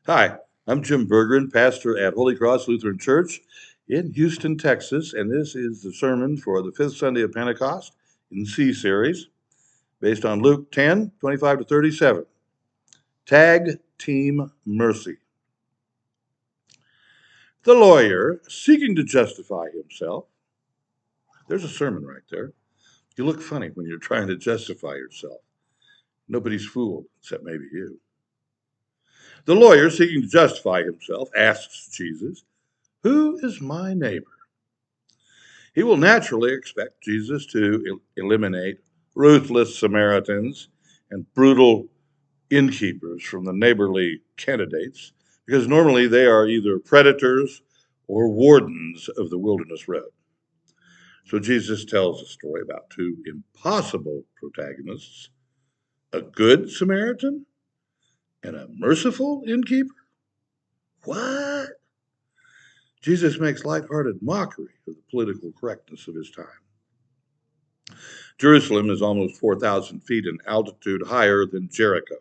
Hi, I'm Jim Bergeron, pastor at Holy Cross Lutheran Church in Houston, Texas, and this is the sermon for the fifth Sunday of Pentecost in the C series based on Luke 10:25 to 37. Tag Team Mercy. The lawyer, seeking to justify himself, there's a sermon right there. You look funny when you're trying to justify yourself. Nobody's fooled, except maybe you. The lawyer, seeking to justify himself, asks Jesus, "Who is my neighbor?" He will naturally expect Jesus to eliminate ruthless Samaritans and brutal innkeepers from the neighborly candidates, because normally they are either predators or wardens of the wilderness road. So Jesus tells a story about two impossible protagonists, a good Samaritan and a merciful innkeeper. What? Jesus makes lighthearted mockery of the political correctness of his time. Jerusalem is almost 4,000 feet in altitude higher than Jericho.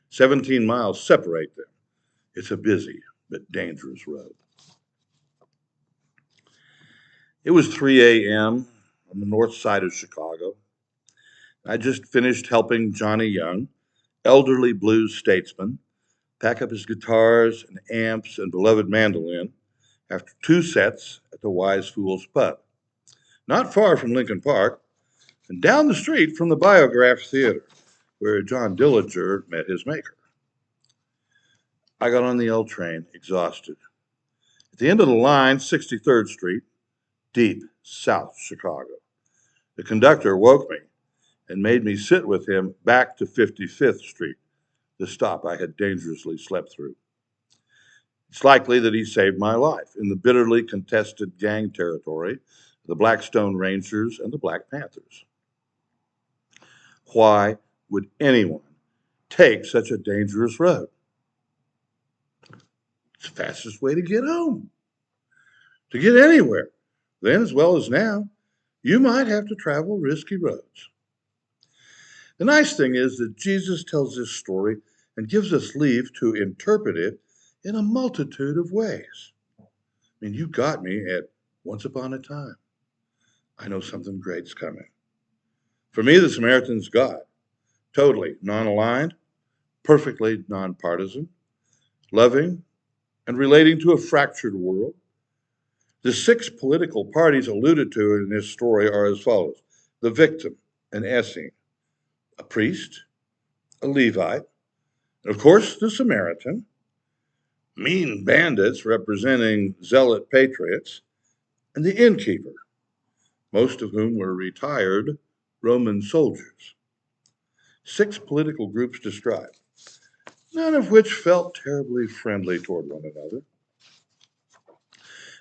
17 miles separate them. It's a busy but dangerous road. It was 3 a.m. on the north side of Chicago. I just finished helping Johnny Young, elderly blues statesman, pack up his guitars and amps and beloved mandolin after two sets at the Wise Fools Pub, not far from Lincoln Park, and down the street from the Biograph Theater, where John Dillinger met his maker. I got on the L train, exhausted. At the end of the line, 63rd Street, deep South Chicago. The conductor woke me and made me sit with him back to 55th Street, the stop I had dangerously slept through. It's likely that he saved my life in the bitterly contested gang territory of the Blackstone Rangers and the Black Panthers. Why would anyone take such a dangerous road? It's the fastest way to get home, to get anywhere. Then, as well as now, you might have to travel risky roads. The nice thing is that Jesus tells this story and gives us leave to interpret it in a multitude of ways. I mean, you got me at once upon a time. I know something great's coming. For me, the Samaritan's God, totally non aligned, perfectly nonpartisan, loving, and relating to a fractured world. The six political parties alluded to in this story are as follows: the victim, an Essene, a priest, a Levite, and of course the Samaritan, mean bandits representing zealot patriots, and the innkeeper, most of whom were retired Roman soldiers. Six political groups described, none of which felt terribly friendly toward one another.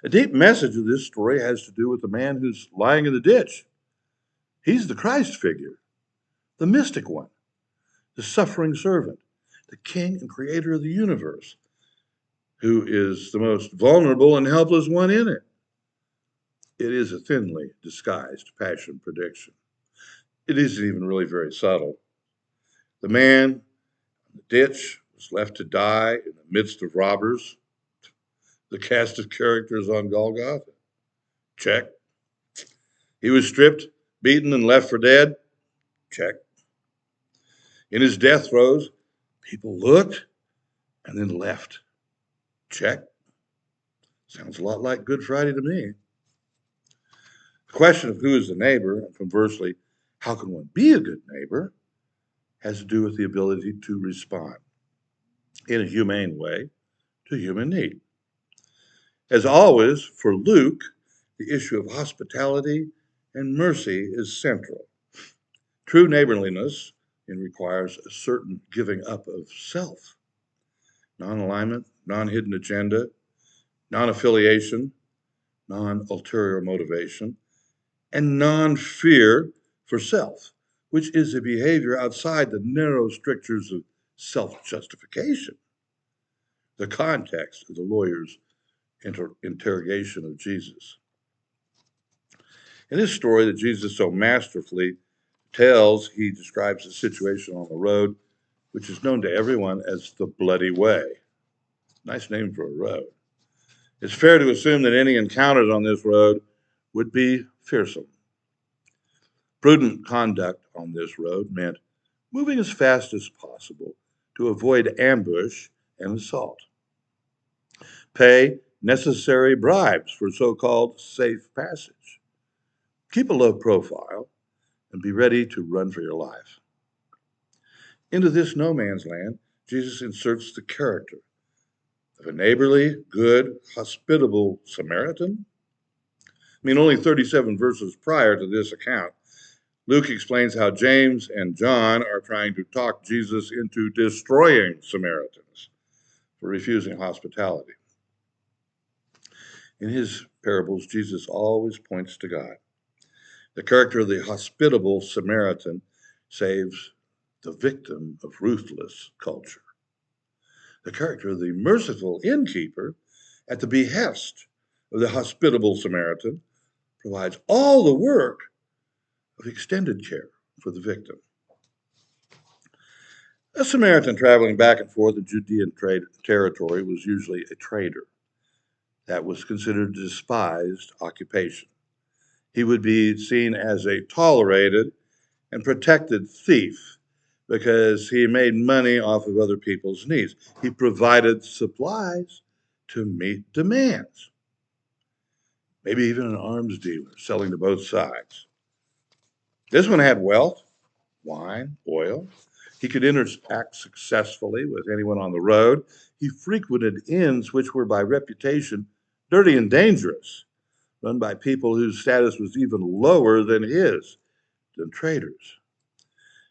A deep message of this story has to do with the man who's lying in the ditch. He's the Christ figure, the mystic one, the suffering servant, the king and creator of the universe, who is the most vulnerable and helpless one in it. It is a thinly disguised passion prediction. It isn't even really very subtle. The man in the ditch was left to die in the midst of robbers. The cast of characters on Golgotha. Check. He was stripped, beaten, and left for dead. Check. In his death throes, people looked and then left. Check. Sounds a lot like Good Friday to me. The question of who is the neighbor, and conversely, how can one be a good neighbor, has to do with the ability to respond in a humane way to human need. As always, for Luke, the issue of hospitality and mercy is central. True neighborliness requires a certain giving up of self, non alignment, non hidden agenda, non affiliation, non ulterior motivation, and non fear for self, which is a behavior outside the narrow strictures of self justification. The context of the lawyer's interrogation of Jesus. In this story that Jesus so masterfully tells, he describes a situation on the road which is known to everyone as the bloody way. Nice name for a road. It's fair to assume that any encounters on this road would be fearsome. Prudent conduct on this road meant moving as fast as possible to avoid ambush and assault. Pay necessary bribes for so-called safe passage. Keep a low profile and be ready to run for your life. Into this no man's land, Jesus inserts the character of a neighborly, good, hospitable Samaritan. Only 37 verses prior to this account, Luke explains how James and John are trying to talk Jesus into destroying Samaritans for refusing hospitality. In his parables, Jesus always points to God. The character of the hospitable Samaritan saves the victim of ruthless culture. The character of the merciful innkeeper, at the behest of the hospitable Samaritan, provides all the work of extended care for the victim. A Samaritan traveling back and forth in Judean territory was usually a trader. That was considered a despised occupation. He would be seen as a tolerated and protected thief because he made money off of other people's needs. He provided supplies to meet demands. Maybe even an arms dealer selling to both sides. This one had wealth, wine, oil. He could interact successfully with anyone on the road. He frequented inns which were by reputation dirty and dangerous, run by people whose status was even lower than his, than traders.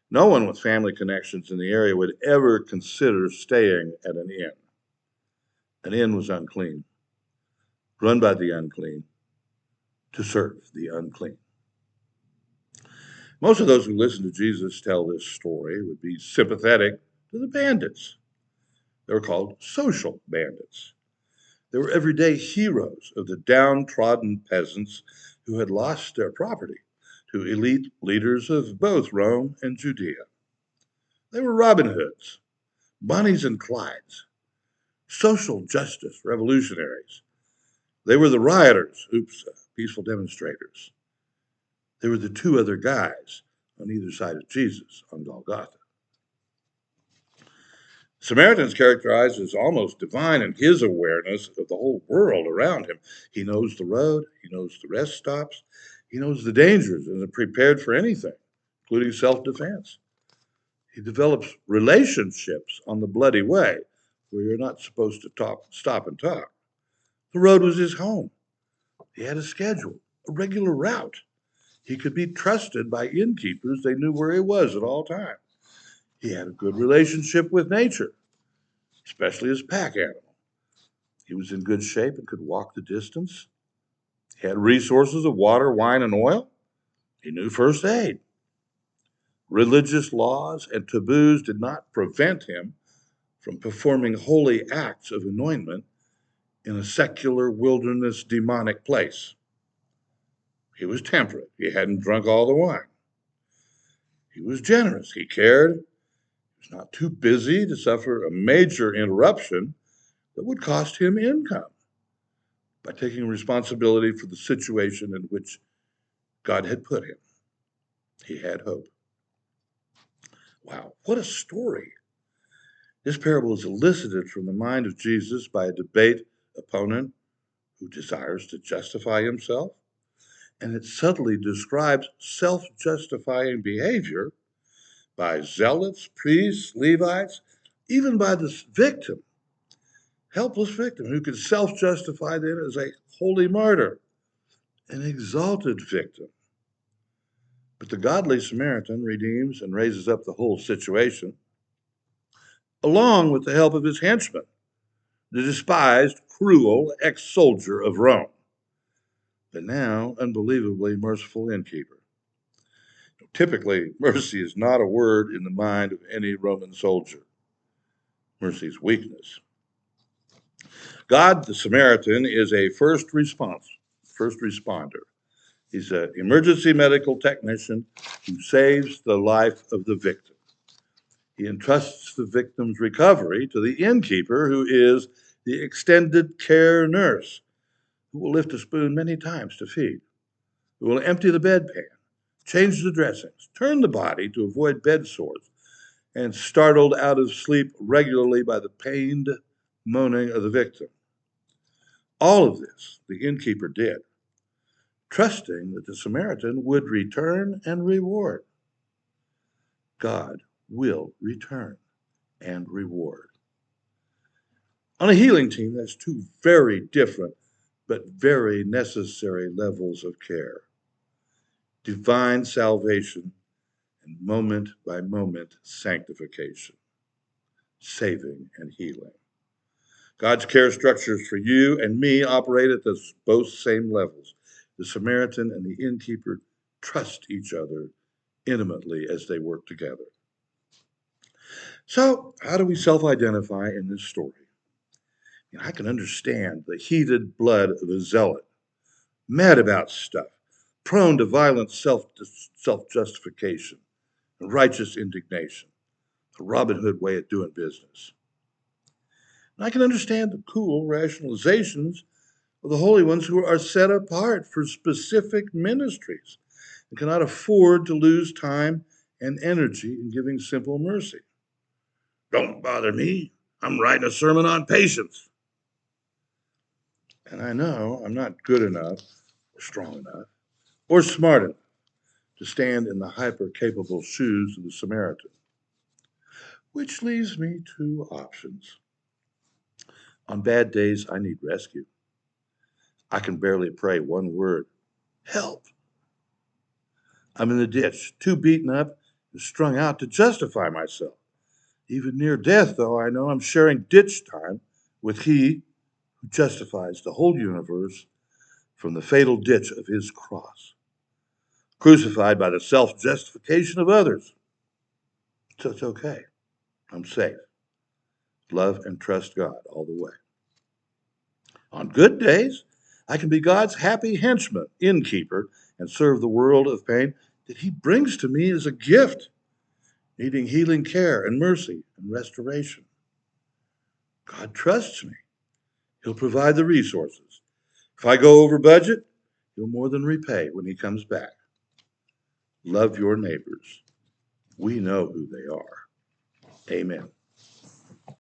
No one with family connections in the area would ever consider staying at an inn. An inn was unclean, run by the unclean, to serve the unclean. Most of those who listen to Jesus tell this story would be sympathetic to the bandits. They were called social bandits. They were everyday heroes of the downtrodden peasants who had lost their property to elite leaders of both Rome and Judea. They were Robin Hoods, Bonnies and Clydes, social justice revolutionaries. They were the rioters, peaceful demonstrators. They were the two other guys on either side of Jesus on Golgotha. Samaritan's characterized as almost divine in his awareness of the whole world around him. He knows the road, he knows the rest stops, he knows the dangers and is prepared for anything, including self-defense. He develops relationships on the bloody way where you're not supposed to stop and talk. The road was his home. He had a schedule, a regular route. He could be trusted by innkeepers. They knew where he was at all times. He had a good relationship with nature, especially his pack animal. He was in good shape and could walk the distance. He had resources of water, wine, and oil. He knew first aid. Religious laws and taboos did not prevent him from performing holy acts of anointment in a secular wilderness demonic place. He was temperate. He hadn't drunk all the wine. He was generous. He cared. He was not too busy to suffer a major interruption that would cost him income by taking responsibility for the situation in which God had put him. He had hope. Wow, what a story. This parable is elicited from the mind of Jesus by a debate opponent who desires to justify himself, and it subtly describes self-justifying behavior by zealots, priests, Levites, even by the victim, helpless victim who could self-justify then as a holy martyr, an exalted victim. But the godly Samaritan redeems and raises up the whole situation, along with the help of his henchman, the despised, cruel ex-soldier of Rome, the now unbelievably merciful innkeeper. Typically, mercy is not a word in the mind of any Roman soldier. Mercy is weakness. God, the Samaritan, is a first responder. He's an emergency medical technician who saves the life of the victim. He entrusts the victim's recovery to the innkeeper, who is the extended care nurse who will lift a spoon many times to feed, who will empty the bedpan, change the dressings, turn the body to avoid bed sores, and startled out of sleep regularly by the pained moaning of the victim. All of this the innkeeper did, trusting that the Samaritan would return and reward. God will return and reward. On a healing team, that's two very different but very necessary levels of care: divine salvation and moment by moment sanctification, saving and healing. God's care structures for you and me operate at both same levels. The Samaritan and the innkeeper trust each other intimately as they work together. So, how do we self identify in this story? I can understand the heated blood of a zealot, mad about stuff, prone to violent self justification and righteous indignation, a Robin Hood way of doing business. And I can understand the cool rationalizations of the holy ones who are set apart for specific ministries and cannot afford to lose time and energy in giving simple mercy. Don't bother me. I'm writing a sermon on patience. And I know I'm not good enough, or strong enough, or smart enough to stand in the hyper capable shoes of the Samaritan. Which leaves me two options. On bad days, I need rescue. I can barely pray one word: help. I'm in the ditch, too beaten up and strung out to justify myself. Even near death, though, I know I'm sharing ditch time with He who justifies the whole universe from the fatal ditch of His cross, crucified by the self justification of others. So it's okay. I'm safe. Love and trust God all the way. On good days, I can be God's happy henchman, innkeeper, and serve the world of pain that He brings to me as a gift, needing healing care and mercy and restoration. God trusts me. He'll provide the resources. If I go over budget, He'll more than repay when He comes back. Love your neighbors. We know who they are. Amen.